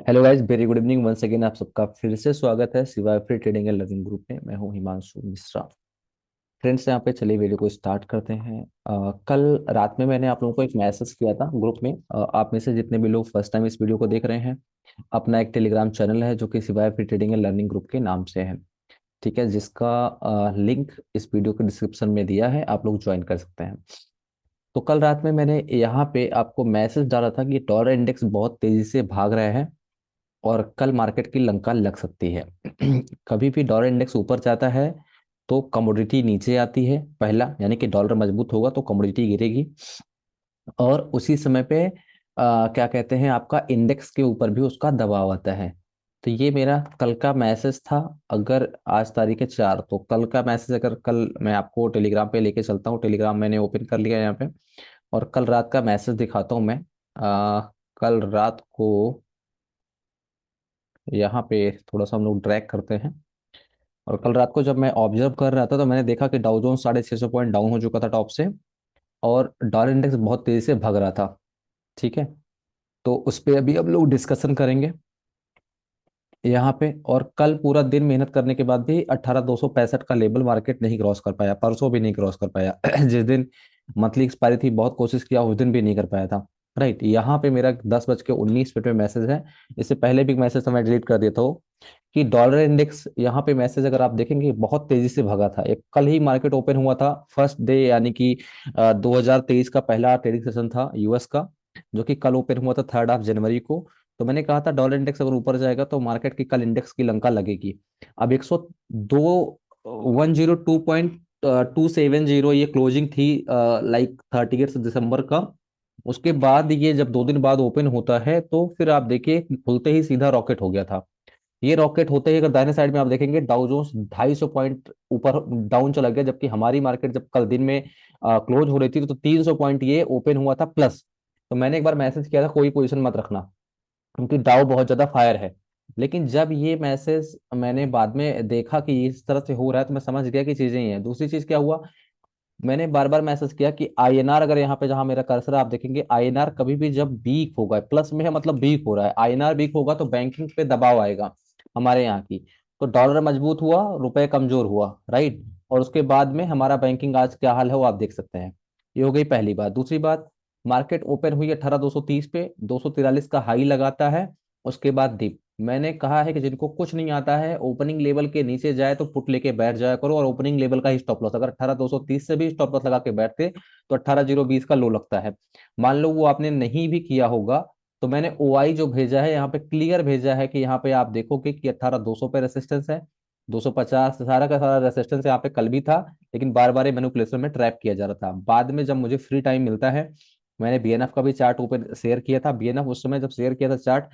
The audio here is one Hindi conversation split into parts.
Hello guys, very good evening once again. आप सबका फिर से स्वागत है सिवाय free trading and learning group में। मैं हूं हिमांशु मिश्रा। फ्रेंड्स, यहाँ पे चलिए वीडियो को स्टार्ट करते हैं। कल रात में मैंने आप लोगों को एक मैसेज किया था ग्रुप में। आप में से जितने भी लोग फर्स्ट टाइम इस वीडियो को देख रहे हैं, अपना एक टेलीग्राम चैनल है जो कि सिवाय free trading and learning group के नाम से है। ठीक है, जिसका लिंक इस वीडियो के डिस्क्रिप्शन में दिया है, आप लोग ज्वाइन कर सकते हैं। तो कल रात में मैंने यहाँ पे आपको मैसेज डाला था कि डॉलर इंडेक्स बहुत तेजी से भाग रहे हैं और कल मार्केट की लंका लग सकती है। कभी भी डॉलर इंडेक्स ऊपर जाता है तो कमोडिटी नीचे आती है, पहला यानी कि डॉलर मजबूत होगा तो कमोडिटी गिरेगी। और उसी समय पे क्या कहते हैं, आपका इंडेक्स के ऊपर भी उसका दबाव आता है। तो ये मेरा कल का मैसेज था। अगर आज तारीख है 4, तो कल का मैसेज अगर कल मैं आपको टेलीग्राम पे लेके चलता हूँ, टेलीग्राम मैंने ओपन कर लिया यहाँ पे, और कल रात का मैसेज दिखाता हूँ मैं। कल रात को यहाँ पे थोड़ा सा हम लोग ड्रैग करते हैं। और कल रात को जब मैं ऑब्जर्व कर रहा था तो मैंने देखा कि डाउ जोन्स 650 पॉइंट डाउन हो चुका था टॉप से, और डॉलर इंडेक्स बहुत तेजी से भाग रहा था। ठीक है, तो उस पर अभी हम लोग डिस्कशन करेंगे यहाँ पे। और कल पूरा दिन मेहनत करने के बाद भी 18,265 का लेवल मार्केट नहीं क्रॉस कर पाया, परसों भी नहीं क्रॉस कर पाया। जिस दिन मंथली एक्सपायरी थी, बहुत कोशिश किया, उस दिन भी नहीं कर पाया था। राइट, यहाँ पे मेरा 10:19 में मैसेज है। इससे पहले भी मैसेज तो मैं डिलीट कर देता हूँ कि डॉलर इंडेक्स, यहाँ पे मैसेज अगर आप देखेंगे बहुत तेजी से भागा था। एक कल ही मार्केट ओपन हुआ था, फर्स्ट डे, यानी कि 2023 का पहला ट्रेडिंग सेशन था यूएस का, जो कि कल ओपन हुआ था 3 जनवरी को। तो मैंने कहा था डॉलर इंडेक्स अगर ऊपर जाएगा तो मार्केट की कल इंडेक्स की लंका लगेगी। अब 102 102.270 ये क्लोजिंग थी, लाइक 30 दिसंबर का। उसके बाद ये जब 2 दिन बाद ओपन होता है तो फिर आप देखिए खुलते ही सीधा रॉकेट हो गया था। ये रॉकेट होते ही अगर दाहिने साइड में आप देखेंगे, डाउ जोन्स 250 पॉइंट ऊपर डाउन चला गया, जबकि हमारी मार्केट जब कल दिन में क्लोज हो रही थी तो 300 पॉइंट ये ओपन हुआ था प्लस। तो मैंने एक बार मैसेज किया था कोई पोजीशन मत रखना, क्योंकि डाउ बहुत ज्यादा फायर है। लेकिन जब ये मैसेज मैंने बाद में देखा कि इस तरह से हो रहा है तो मैं समझ गया कि चीजें ही हैं। दूसरी चीज क्या हुआ, मैंने बार बार मैसेज किया कि आईएनआर, अगर यहाँ पे जहां मेरा कर्सर है आप देखेंगे, आईएनआर कभी भी जब वीक होगा, प्लस में है मतलब वीक हो रहा है, आईएनआर वीक होगा तो बैंकिंग पे दबाव आएगा हमारे यहाँ की। तो डॉलर मजबूत हुआ, रुपए कमजोर हुआ, राइट। और उसके बाद में हमारा बैंकिंग आज क्या हाल है वो आप देख सकते हैं। ये हो गई पहली बात। दूसरी बात, मार्केट ओपन हुई 18,230 पे, 243 का हाई लगाता है, उसके बाद डिप। मैंने कहा है कि जिनको कुछ नहीं आता है, ओपनिंग लेवल के नीचे जाए तो पुट लेके बैठ जाया करो, और ओपनिंग लेवल का ही स्टॉप लॉस, अगर 18,230 से भी स्टॉप लॉस लगा के बैठते तो 18,020 का लो लगता है। मान लो वो आपने नहीं भी किया होगा, तो मैंने ओआई जो भेजा है यहाँ पे क्लियर भेजा है कि यहाँ पे आप देखोगे कि 18,200 पे रेसिस्टेंस है, 250 सारा का सारा रेसिस्टेंस यहाँ पे कल भी था। लेकिन बार बार मैनिपुलेशन में ट्रैप किया जा रहा था। बाद में जब मुझे फ्री टाइम मिलता है, मैंने बीएनएफ का भी चार्ट ऊपर शेयर किया था। बीएनएफ उस समय जब शेयर किया था चार्ट,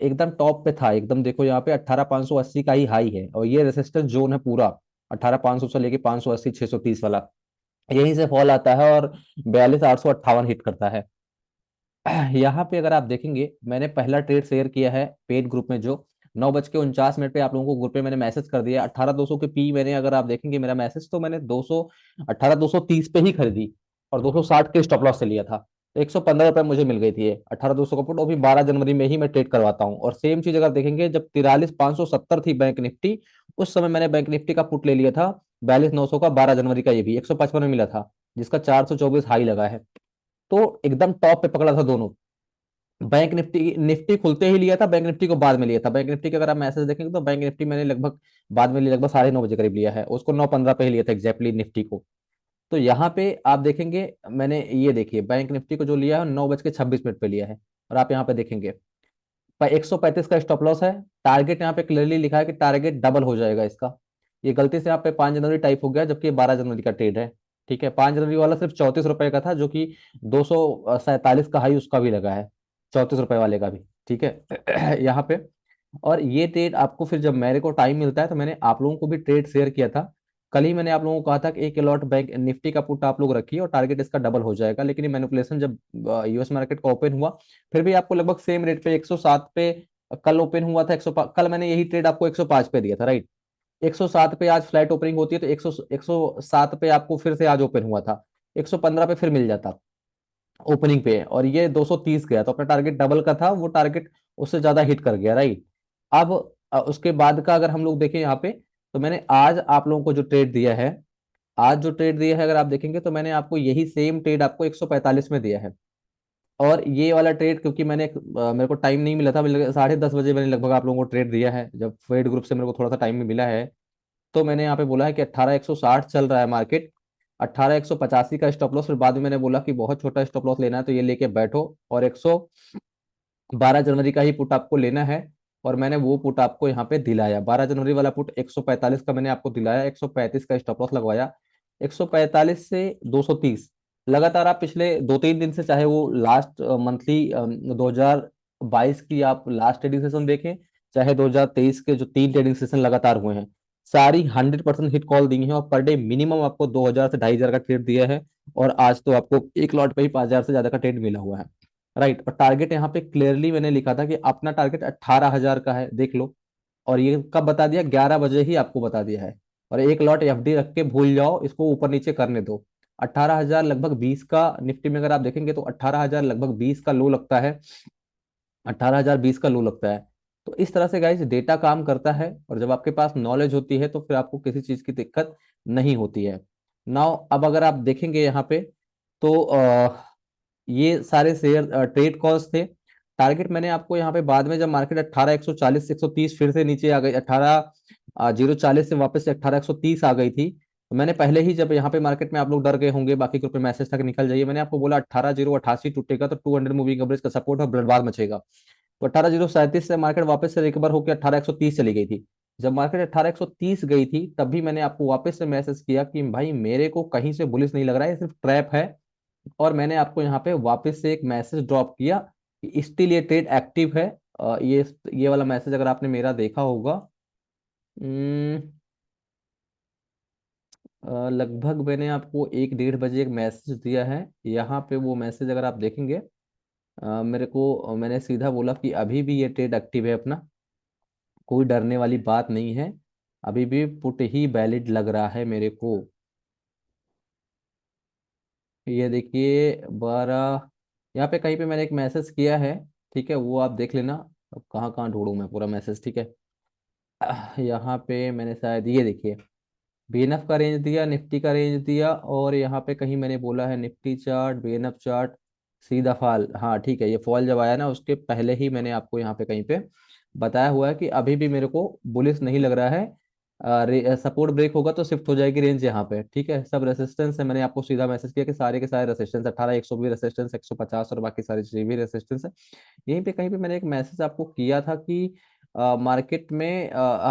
एकदम टॉप पे था, एकदम देखो यहाँ पे 18,580 का ही हाई है, और ये रेसिस्टेंस जोन है पूरा 18,500 से लेके 580 630 वाला। यहीं से फॉल आता है और 42,858 हिट करता है। यहाँ पे अगर आप देखेंगे, मैंने पहला ट्रेड शेयर किया है पेड ग्रुप में, जो 9:49 पे आप लोगों को ग्रुप में मैंने मैसेज कर दिया। 18,200 के पी मैंने, अगर आप देखेंगे मेरा मैसेज, तो मैंने 18,230 पे ही खरीदी और 260 के स्टॉप लॉस से लिया था। तो 115 रुपए मुझे मिल गई थी ये 18,200 का पुट, और भी 12 जनवरी में ही मैं ट्रेड करवाता हूँ। और सेम चीज अगर देखेंगे, जब 43,570 थी बैंक निफ्टी, उस समय मैंने बैंक निफ्टी का पुट ले लिया था 42,900 का, 12 जनवरी का, ये भी 155 में मिला था, जिसका 424 हाई लगा है। तो एकदम टॉप पे पकड़ा था दोनों। बैंक निफ्टी निफ्टी खुलते ही लिया था, बैंक निफ्टी को बाद में लिया था। बैंक निफ्टी का अगर आप मैसेज देखेंगे तो बैंक निफ्टी मैंने लगभग बाद में लिया, लगभग 9:30 बजे करीब लिया है उसको, 9:15 पे ही लिया था एग्जैक्टली निफ्टी को। तो यहाँ पे आप देखेंगे, मैंने ये देखिए बैंक निफ्टी को जो लिया है 9:26 पे लिया है। और आप यहाँ पे देखेंगे 135 का स्टॉप लॉस है। टारगेट यहाँ पे क्लियरली लिखा है कि टारगेट डबल हो जाएगा इसका। ये गलती से यहाँ पे 5 जनवरी टाइप हो गया, जबकि 12 जनवरी का ट्रेड है। ठीक है, 5 जनवरी वाला सिर्फ 34 रुपए का था, जो कि 247 का हाई उसका भी लगा है, 34 रुपए वाले का भी। ठीक है, यहाँ पे। और ये ट्रेड आपको फिर जब मेरे को टाइम मिलता है तो मैंने आप लोगों को भी ट्रेड शेयर किया था। कल ही मैंने आप लोगों को कहा था कि एक अलॉट बैंक निफ्टी का पुट आप लोग रखिए और टारगेट इसका डबल हो जाएगा। लेकिन ये मैनिपुलेशन जब यूएस मार्केट का ओपन हुआ, फिर भी आपको लगभग सेम रेट पे 107 पे कल ओपन हुआ था। 105 कल मैंने यही ट्रेड आपको 105 पे दिया था, राइट। 107 पे आज फ्लाइट ओपनिंग होती है तो 107 पे आपको फिर से आज ओपन हुआ था, 115 पे फिर मिल जाता ओपनिंग पे, और ये 230 गया, तो अपना टारगेट डबल का था, वो टारगेट उससे ज्यादा हिट कर गया, राइट। अब उसके बाद का अगर हम लोग देखें यहाँ पे, तो मैंने आज आप लोगों को जो ट्रेड दिया है, आज जो ट्रेड दिया है अगर आप देखेंगे तो मैंने आपको यही सेम ट्रेड आपको 145 में दिया है। और ये वाला ट्रेड क्योंकि मेरे को टाइम नहीं मिला था, 10:30 बजे मैंने लगभग आप लोगों को ट्रेड दिया है, जब फेड ग्रुप से मेरे को थोड़ा सा टाइम मिला है। तो मैंने यहाँ पे बोला है कि 18,160 चल रहा है मार्केट, 18,185 का स्टॉप लॉस। फिर बाद में मैंने बोला कि बहुत छोटा स्टॉप लॉस लेना है तो ये लेके बैठो, और 12 जनवरी का ही पुट आपको लेना है। और मैंने वो पुट आपको यहाँ पे दिलाया, 12 जनवरी वाला पुट 145 का मैंने आपको दिलाया, 135 का स्टॉप लॉस लगवाया। 145 से 230 लगातार आप पिछले 2-3 दिन से, चाहे वो लास्ट मंथली 2022 की आप लास्ट ट्रेडिंग सेशन देखें, चाहे 2023 के जो 3 ट्रेडिंग सेशन लगातार हुए हैं, सारी 100% हिट कॉल दी है, और पर डे मिनिमम आपको 2,000 से 2,500 का ट्रेड दिया है। और आज तो आपको एक लॉट पे ही 5,000 से ज्यादा का ट्रेड मिला हुआ है, राइट। और टारगेट यहाँ पे क्लियरली मैंने लिखा था कि अपना टारगेट 18,000 का है, देख लो। और ये कब बता दिया, 11 बजे ही आपको बता दिया है। और एक लॉट एफडी रख के भूल जाओ, इसको ऊपर नीचे करने दो। 18,000 लगभग 20 का निफ्टी में अगर आप देखेंगे तो 18,000 लगभग 20 का लो लगता है, 18,020 का लो लगता है। तो इस तरह से गाइस डेटा काम करता है, और जब आपके पास नॉलेज होती है तो फिर आपको किसी चीज की दिक्कत नहीं होती है। नाउ अब अगर आप देखेंगे यहाँ पे, तो ये सारे शेयर ट्रेड कॉल्स थे। टारगेट मैंने आपको यहाँ पे बाद में, जब मार्केट 18,140 130 फिर से नीचे आ गई, 18,040 से वापस से 18,130 आ गई थी, तो मैंने पहले ही, जब यहाँ पे मार्केट में आप लोग डर गए होंगे, बाकी ग्रुप में मैसेज तक निकल जाइए, मैंने आपको बोला 18,088 टूटेगा तो 200 मूविंग एवरेज का सपोर्ट और ब्लडबार मचेगा। तो 18,037 से मार्केट वापस से रिकवर होकर 18,130 चली गई थी। जब मार्केट 18,130 गई थी तब भी मैंने आपको वापस से मैसेज किया कि भाई मेरे को कहीं से बुलिश नहीं लग रहा है, ये सिर्फ ट्रैप है। और मैंने आपको यहाँ पे वापस से एक मैसेज ड्रॉप किया कि स्टिल ये ट्रेड एक्टिव है। ये वाला मैसेज अगर आपने मेरा देखा होगा, अम, लगभग मैंने आपको 1-1:30 बजे एक मैसेज दिया है। यहाँ पे वो मैसेज अगर आप देखेंगे, मैंने सीधा बोला कि अभी भी ये ट्रेड एक्टिव है अपना, कोई डरने वाली बात नहीं है, अभी भी पुट ही वैलिड लग रहा है मेरे को। ये देखिए 12, यहाँ पे कहीं पे मैंने एक मैसेज किया है, ठीक है, वो आप देख लेना। अब कहाँ कहाँ ढूंढूं मैं पूरा मैसेज, ठीक है। यहाँ पे मैंने शायद, ये देखिए, बीएनएफ का रेंज दिया, निफ्टी का रेंज दिया, और यहाँ पे कहीं मैंने बोला है निफ्टी चार्ट, बीएनएफ चार्ट, सीधा फॉल। हाँ ठीक है, ये फॉल जब आया ना उसके पहले ही मैंने आपको यहाँ पे कहीं पे बताया हुआ है कि अभी भी मेरे को बुलिश नहीं लग रहा है। सपोर्ट ब्रेक होगा तो शिफ्ट हो जाएगी रेंज यहाँ पे, ठीक है। सब रेसिस्टेंस है, मैंने आपको सीधा मैसेज किया कि सारे के सारे रेसिस्टेंस 18,100 भी रेसिस्टेंस, 150 और बाकी सारी चीजें भी रेसिस्टेंस है। यहीं पे कहीं पे मैंने एक मैसेज आपको किया था कि मार्केट में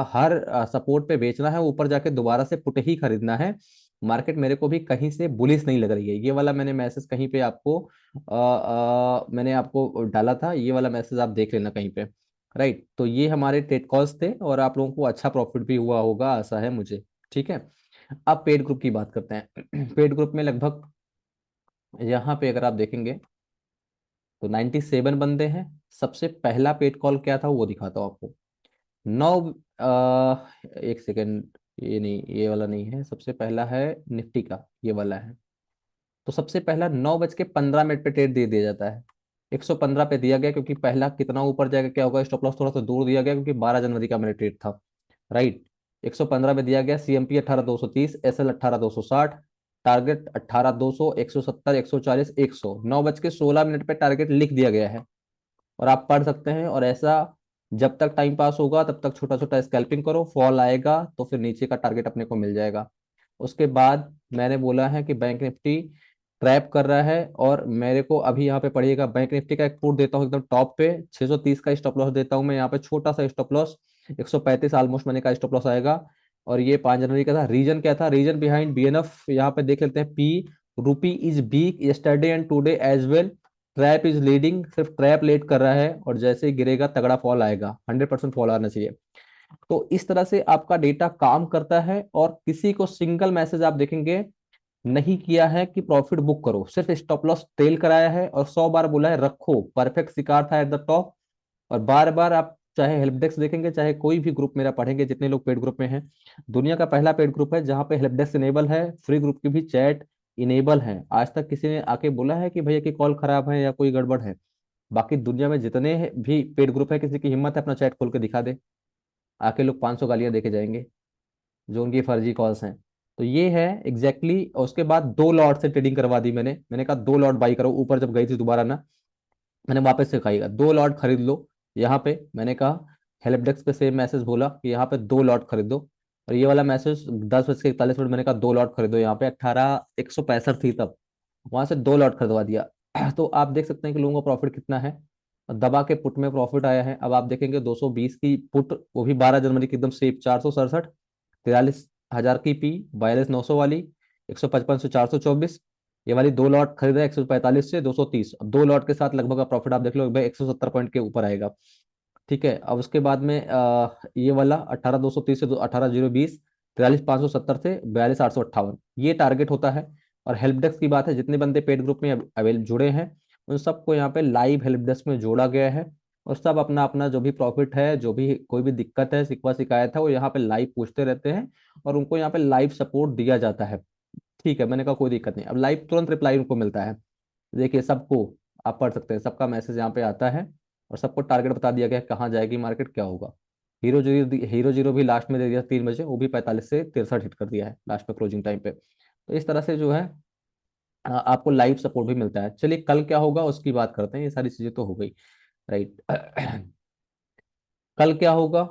हर सपोर्ट पे बेचना है, ऊपर जाके दोबारा से पुट ही खरीदना है। मार्केट मेरे को भी कहीं से बुलिश नहीं लग रही है, ये वाला मैंने मैसेज कहीं पे आपको मैंने आपको डाला था, ये वाला मैसेज आप देख लेना कहीं पे, राइट। तो ये हमारे ट्रेड कॉल्स थे, और आप लोगों को अच्छा प्रॉफिट भी हुआ होगा, आशा है मुझे, ठीक है। अब पेड ग्रुप की बात करते हैं। पेड ग्रुप में लगभग यहाँ पे अगर आप देखेंगे तो 97 बंदे हैं। सबसे पहला पेड कॉल क्या था वो दिखाता हूँ आपको। 9, एक सेकेंड, ये नहीं, ये वाला नहीं है, सबसे पहला है निफ्टी का, ये वाला है। तो सबसे पहला 9:15 पे ट्रेड दे दिया जाता है, 115 पे दिया गया, क्योंकि पहला कितना ऊपर जाएगा क्या होगा, स्टॉप लॉस थोड़ा सा दूर दिया गया क्योंकि 12 जनवरी का मेरा ट्रेड था, राइट। 115 पे दिया गया, सीएमपी 18,230, एसएल 18,260, टारगेट 18,200, 170, 140, 100, 9:16 पे टारगेट लिख दिया गया है। और आप पढ़ सकते हैं, और ऐसा जब तक टाइम पास होगा तब तक छोटा छोटा स्कैल्पिंग करो, फॉल आएगा तो फिर नीचे का टारगेट अपने को मिल जाएगा। उसके बाद मैंने बोला है कि बैंक निफ्टी ट्रैप कर रहा है, और मेरे को अभी यहाँ पे पढ़िएगा, बैंक निफ्टी का एक पुट देता हूँ एकदम टॉप पे, 630 का स्टॉप लॉस देता हूँ मैं यहाँ पे, छोटा सा स्टॉप लॉस, 135 ऑलमोस्ट मनी का स्टॉप लॉस आएगा। और ये 5 जनवरी का था। रीजन क्या था, रीजन बिहाइंड बीएनएफ यहाँ पे देख लेते हैं। P rupee is weak yesterday and today as well, trap is leading, सिर्फ ट्रैप लेट कर रहा है, और जैसे ही गिरेगा तगड़ा फॉल आएगा, 100% फॉल आना चाहिए। तो इस तरह से आपका डेटा काम करता है, और किसी को सिंगल मैसेज आप देखेंगे नहीं किया है कि प्रॉफिट बुक करो, सिर्फ स्टॉप लॉस टेल कराया है, और 100 बार बोला है रखो, परफेक्ट शिकार था एट द टॉप। और बार बार आप चाहे हेल्प डेस्क देखेंगे, चाहे कोई भी ग्रुप मेरा पढ़ेंगे, जितने लोग पेड ग्रुप में हैं, दुनिया का पहला पेड ग्रुप है जहाँ पे हेल्प डेस्क इनेबल है, फ्री ग्रुप की भी चैट इनेबल है। आज तक किसी ने आके बोला है कि भैया की कॉल खराब है या कोई गड़बड़ है? बाकी दुनिया में जितने भी पेड ग्रुप है, किसी की हिम्मत है अपना चैट खोल के दिखा दे, आके लोग 500 गालियां देके जाएंगे जो उनकी फर्जी कॉल्स हैं। तो ये है एग्जैक्टली exactly। उसके बाद 2 लॉट से ट्रेडिंग करवा दी मैंने कहा 2 लॉट बाई करो, ऊपर जब गई थी दोबारा ना, मैंने वापस से कहा 2 लॉट खरीद लो। यहाँ पे मैंने कहा हेल्प डेस्क पे सेम मैसेज बोला कि यहाँ पे 2 लॉट खरीदो, और ये वाला मैसेज 10:41 मैंने कहा 2 लॉट खरीदो, यहाँ पे 18,165 थी तब, वहां से 2 लॉट खरीदवा दिया। तो आप देख सकते हैं कि लोगों का प्रॉफिट कितना है। दबा के पुट में प्रॉफिट आया है। अब आप देखेंगे 220 की पुट, वो भी 12 जनवरी की एकदम सेफ, 467, 43,000 की पी, 42,900 वाली, 155 से 424। ये वाली 2 लॉट खरीदा 145 से 230, 2 लॉट के साथ लगभग प्रॉफिट आप देख लो भाई 170 पॉइंट के ऊपर आएगा। ठीक है, अब उसके बाद में ये वाला 18,230 से 18,020, 43,570 से 42,858, ये टारगेट होता है। और हेल्प डेस्क की बात है, जितने बंदे पेड ग्रुप में अवेल जुड़े हैं उन सबको यहाँ पे लाइव हेल्प डेस्क में जोड़ा गया है, और सब अपना अपना जो भी प्रॉफिट है, जो भी कोई भी दिक्कत है, शिकवा शिकायत है, वो यहाँ पे लाइव पूछते रहते हैं, और उनको यहाँ पे लाइव सपोर्ट दिया जाता है। ठीक है, मैंने कहा कोई दिक्कत नहीं, अब लाइव तुरंत रिप्लाई उनको मिलता है। देखिए सबको आप पढ़ सकते हैं, सबका मैसेज यहाँ पे आता है, और सबको टारगेट बता दिया गया है, कहाँ जाएगी मार्केट, क्या होगा। हीरो जीरो भी लास्ट में दे दिया 3 बजे, वो भी 45 से 63 हिट कर दिया है लास्ट में क्लोजिंग टाइम पे। तो इस तरह से जो है आपको लाइव सपोर्ट भी मिलता है। चलिए कल क्या होगा उसकी बात करते हैं, ये सारी चीजें तो हो गई, राइट। कल क्या होगा,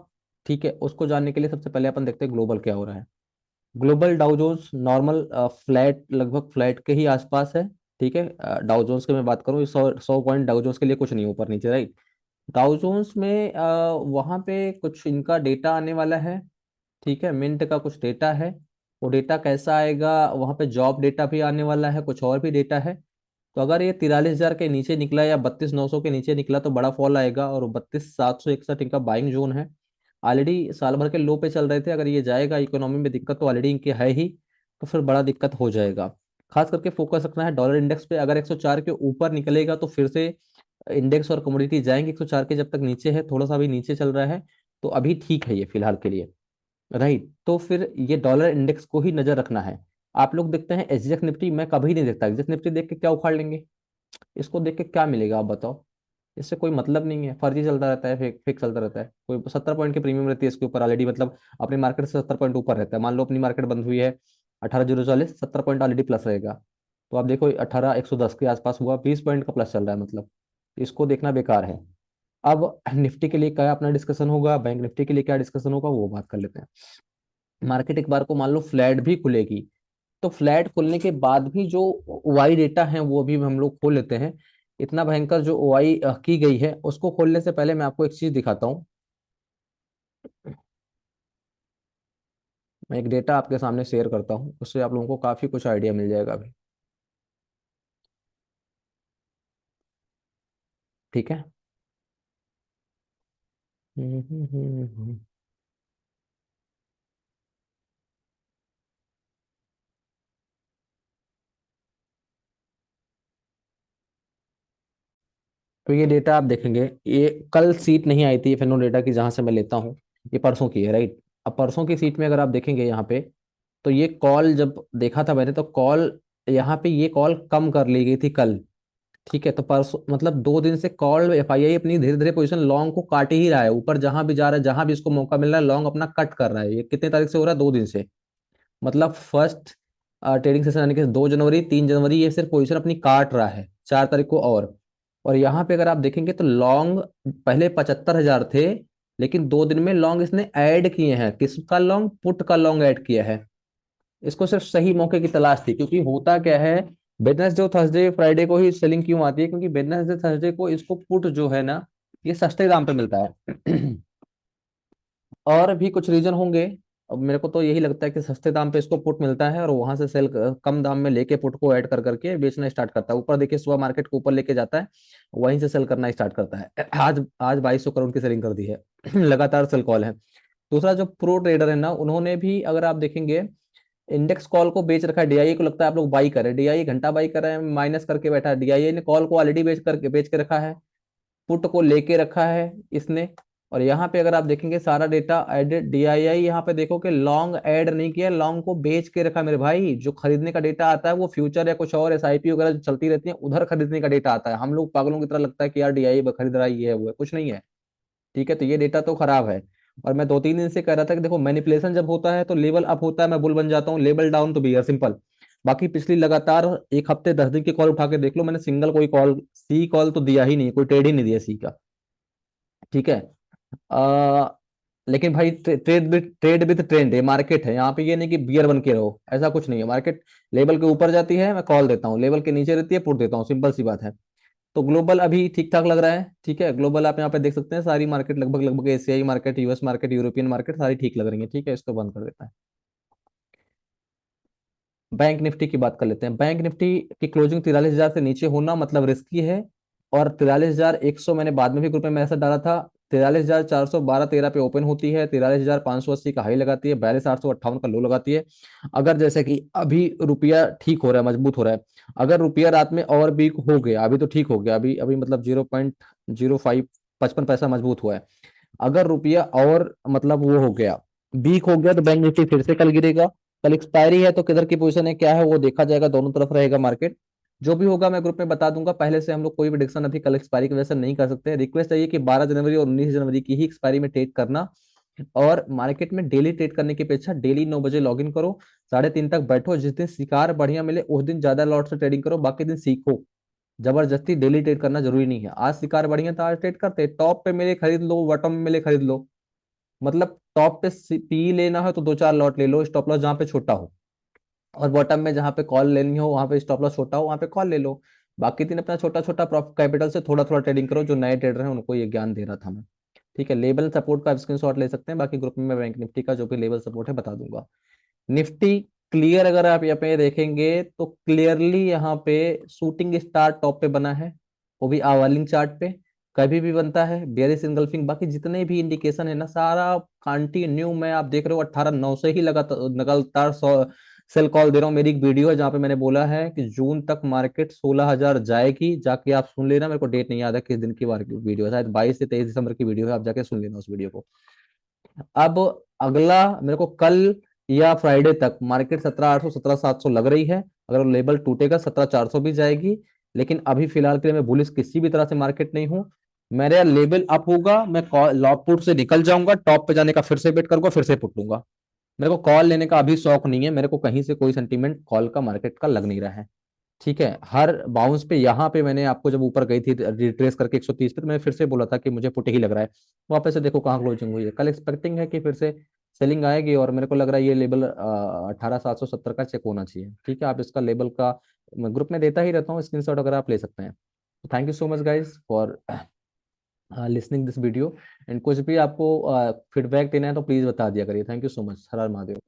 ठीक है, उसको जानने के लिए सबसे पहले अपन देखते हैं ग्लोबल क्या हो रहा है। Global Dow Jones normal flat, लगभग फ्लैट के ही आसपास है। ठीक है, डाउ जोन्स की मैं बात करूँ, 100 पॉइंट डाउ जोन्स के लिए कुछ नहीं, ऊपर नीचे, राइट। डाउ जोन्स में वहाँ पे कुछ इनका डेटा आने वाला है। ठीक है, मिंट का कुछ डेटा है। वो डेटा कैसा आएगा, वहाँ पे जॉब डेटा भी आने वाला है, कुछ और भी डेटा है। तो अगर ये 43,000 के नीचे निकला या 32,900 के नीचे निकला तो बड़ा फॉल आएगा, और 32,761 इनका बाइंग जोन है। ऑलरेडी साल भर के लो पे चल रहे थे, अगर ये जाएगा, इकोनॉमी में दिक्कत तो ऑलरेडी इनकी है ही, तो फिर बड़ा दिक्कत हो जाएगा। खास करके फोकस रखना है डॉलर इंडेक्स पे, अगर 104 के ऊपर निकलेगा तो फिर से इंडेक्स और कमोडिटी जाएंगे। 104 के जब तक नीचे है, थोड़ा सा भी नीचे चल रहा है, तो अभी ठीक है ये फिलहाल के लिए, राइट। तो फिर ये डॉलर इंडेक्स को ही नजर रखना है। आप लोग देखते हैं एसजीएक्स निफ्टी, मैं कभी नहीं देखता, एसजीएक्स निफ्टी देख के क्या उखाड़ लेंगे, इसको देख के क्या मिलेगा आप बताओ। इससे कोई मतलब नहीं है, फर्जी चलता रहता है, फेक फेक चलता रहता है। कोई 70 पॉइंट की प्रीमियम रहती है इसके ऊपर ऑलरेडी, मतलब अपनी मार्केट से 70 पॉइंट ऊपर रहता है। मान लो अपनी मार्केट बंद हुई है 18,040, 70 पॉइंट ऑलरेडी प्लस रहेगा। तो आप देखो 18,110 के आसपास हुआ, 20 पॉइंट का प्लस चल रहा है, मतलब इसको देखना बेकार है। अब निफ्टी के लिए क्या अपना डिस्कशन होगा, बैंक निफ्टी के लिए क्या डिस्कशन होगा, वो बात कर लेते हैं। मार्केट एक बार को मान लो फ्लैट भी खुलेगी, तो फ्लैट खुलने के बाद भी जो ओआई डेटा है वो भी हम लोग खोल लेते हैं। इतना भयंकर जो ओआई की गई है, उसको खोलने से पहले मैं आपको एक चीज दिखाता हूँ। मैं एक डेटा आपके सामने शेयर करता हूँ, उससे आप लोगों को काफी कुछ आइडिया मिल जाएगा अभी। ठीक है। तो ये डेटा आप देखेंगे, ये कल सीट नहीं आई थी फेनो डेटा की जहां से मैं लेता हूँ, ये परसों की है, राइट। अब परसों की सीट में अगर आप देखेंगे यहाँ पे, तो ये कॉल जब देखा था मैंने, तो कॉल यहाँ पे ये कॉल कम कर ली गई थी कल। ठीक है, तो परसों मतलब 2 दिन से कॉल एफआईआई अपनी धीरे धीरे पोजीशन लॉन्ग को काट ही रहा है, ऊपर जहां भी जा रहा है, जहां भी इसको मौका मिल रहा है लॉन्ग अपना कट कर रहा है। ये कितने तारीख से हो रहा है, 2 दिन से, मतलब फर्स्ट ट्रेडिंग सेशन यानी कि 2 जनवरी, 3 जनवरी, ये सिर्फ पोजीशन अपनी काट रहा है, 4 तारीख को। और यहाँ पे अगर आप देखेंगे तो लॉन्ग पहले 75,000 थे, लेकिन 2 दिन में लॉन्ग इसने ऐड किए हैं, किसका लॉन्ग, पुट का लॉन्ग ऐड किया है। इसको सिर्फ सही मौके की तलाश थी, क्योंकि होता क्या है, वेडनेसडे और थर्सडे फ्राइडे को ही सेलिंग क्यों आती है, क्योंकि वेडनेसडे थर्सडे को इसको पुट जो है ना, ये सस्ते दाम पे मिलता है। और भी कुछ रीजन होंगे। अब मेरे को तो यही लगता है कि सस्ते दाम पे इसको पुट मिलता है, और वहां से सेल कम दाम में लेके पुट को ऐड कर करके बेचना स्टार्ट करता है। ऊपर देखिए सुबह मार्केट को ऊपर लेके जाता है, वहीं से सेल करना स्टार्ट करता है। आज आज 2200 करोड़ की सेलिंग कर दी है। लगातार सेल कॉल है। दूसरा जो प्रो ट्रेडर है ना, उन्होंने भी अगर आप देखेंगे इंडेक्स कॉल को बेच रखा है, डीआईए को लगता है आप लोग बाई करें, डीआईए घंटा बाई कर रहे हैं, माइनस करके बैठा है। डीआईए ने कॉल को ऑलरेडी बेच के रखा है, पुट को लेके रखा है इसने, और यहाँ पे अगर आप देखेंगे सारा डेटा एडेड DII, यहाँ पे देखो कि लॉन्ग ऐड नहीं किया, लॉन्ग को बेच के रखा मेरे भाई। जो खरीदने का डेटा आता है वो फ्यूचर या कुछ और SIP वगैरह जो चलती रहती है उधर खरीदने का डेटा आता है। हम लोग पागलों की तरह लगता है कि यार DII खरीद रहा है, ये है वो है, कुछ नहीं है। ठीक है, तो ये डेटा तो खराब है। और मैं 2-3 दिन से कह रहा था कि देखो मैनिपुलेशन जब होता है तो लेवल अप होता है, मैं बुल बन जाता हूँ, लेवल डाउन तो बियर सिंपल। बाकी पिछली लगातार एक हफ्ते 10 दिन की कॉल उठा के देख लो, मैंने सिंगल कोई कॉल सी कॉल तो दिया ही नहीं, कोई ट्रेड ही नहीं दिया सी का। ठीक है। आ, लेकिन भाई ट्रेड विथ ट्रेंड है, मार्केट है यहाँ पे, ये नहीं कि बियर बन के रहो, ऐसा कुछ नहीं है। मार्केट लेवल के ऊपर जाती है मैं कॉल देता हूँ, लेवल के नीचे रहती है पुट देता हूँ, सिंपल सी बात है। तो ग्लोबल अभी ठीक ठाक लग रहा है। ठीक है, ग्लोबल आप यहाँ पे देख सकते हैं, सारी मार्केट लगभग लगभग एशियाई market, US market, European market सारी ठीक लग रही है। ठीक है, इसको बंद कर देता है। बैंक निफ्टी की बात कर लेते हैं। बैंक निफ्टी की क्लोजिंग 43,000 से नीचे होना मतलब रिस्की है। और 43,100 मैंने बाद में भी ग्रुप में मैसेज डाला था। 43,412-13 पे ओपन होती है, 43,580 का हाई लगाती है, 42,858 का लो लगाती है। अगर जैसे कि अभी रुपया ठीक हो रहा है, मजबूत हो रहा है, अगर रुपया रात में और वीक हो गया, अभी तो ठीक हो गया, अभी अभी मतलब 0.05 55 पैसा मजबूत हुआ है। अगर रुपया और मतलब वो हो गया, वीक हो गया, तो बैंक निफ्टी फिर से कल गिरेगा। कल एक्सपायरी है तो किधर की पोजीशन है क्या है वो देखा जाएगा, दोनों तरफ रहेगा मार्केट। जो भी होगा मैं ग्रुप में बता दूंगा पहले से। हम लोग कोई भी डिक्शन अभी कल एक्सपायरी की वजह से नहीं कर सकते। रिक्वेस्ट है कि 12 जनवरी और 19 जनवरी की ही एक्सपायरी में ट्रेड करना। और मार्केट में डेली ट्रेड करने की अपेक्षा डेली 9 बजे लॉग इन करो, 3:30 तक बैठो, जिस दिन शिकार बढ़िया मिले उस दिन ज्यादा लॉट से ट्रेडिंग करो, बाकी दिन सीखो। जबरदस्ती डेली ट्रेड करना जरूरी नहीं है। आज शिकार बढ़िया था आज ट्रेड करते, टॉप पे मिले खरीद लो, बॉटम में मिले खरीद लो। मतलब टॉप पे पी लेना है तो 2-4 लॉट ले लो, स्टॉप लॉस जहां पे छोटा हो। और बॉटम में जहां पे कॉल लेनी हो वहां पे स्टॉप लॉस छोटा हो, वहां पे कॉल ले लो। बाकी दिन अपना छोटा छोटा प्रॉफिट कैपिटल से थोड़ा थोड़ा ट्रेडिंग करो। जो नए ट्रेडर हैं उनको ये ज्ञान दे रहा था मैं। ठीक है, लेवल सपोर्ट का स्क्रीनशॉट ले सकते हैं, बाकी ग्रुप में मैं बैंक निफ्टी का जो भी लेवल सपोर्ट है बता दूंगा। निफ्टी क्लियर अगर आप यहाँ पे देखेंगे तो क्लियरली यहाँ पे शूटिंग स्टार टॉप पे बना है, वो भी आवर्लिंग चार्ट पे। कभी भी बनता है बेयरिश इनगल्फिंग, बाकी जितने भी इंडिकेशन है ना सारा कंटिन्यू में आप देख रहे हो 18,900 से ही लगातार लगातार सेल कॉल दे रहा हूँ। मेरी एक वीडियो है जहाँ पे मैंने बोला है कि जून तक मार्केट 16,000 जाएगी, जाके आप सुन लेना। मेरे को डेट नहीं याद है किस दिन की वीडियो है, शायद 22 से 23 दिसंबर की वीडियो है, आप जाके सुन लेना उस वीडियो को। अब अगला मेरे को कल या फ्राइडे तक मार्केट 17,800 17,700 लग रही है। अगर लेवल टूटेगा 17,400 भी जाएगी। लेकिन अभी फिलहाल के लिए मैं बुलिश किसी भी तरह से मार्केट नहीं हूं। मेरा लेवल अप होगा, मैं लॉन्ग पुट से निकल जाऊंगा, टॉप पे जाने का फिर से वेट करूंगा, फिर से पुट लूंगा। मेरे को कॉल लेने का अभी शौक नहीं है, मेरे को कहीं से कोई सेंटीमेंट कॉल का मार्केट का लग नहीं रहा है। ठीक है, हर बाउंस पे यहाँ पे मैंने आपको जब ऊपर गई थी रिट्रेस करके 130 पे, तो मैंने फिर से बोला था कि मुझे पुट ही लग रहा है। वापस से देखो कहाँ क्लोजिंग हुई है। कल एक्सपेक्टिंग है कि फिर से सेलिंग आएगी, और मेरे को लग रहा है ये लेवल 18,770 का चेक होना चाहिए। ठीक है, आप इसका लेवल का मैं ग्रुप में देता ही रहता हूँ स्क्रीनशॉट, अगर आप ले सकते हैं। Thank you so much guys for listening this video. And कुछ भी आपको फीडबैक देना है तो प्लीज बता दिया करिए। Thank you so much. Her her Mahadev.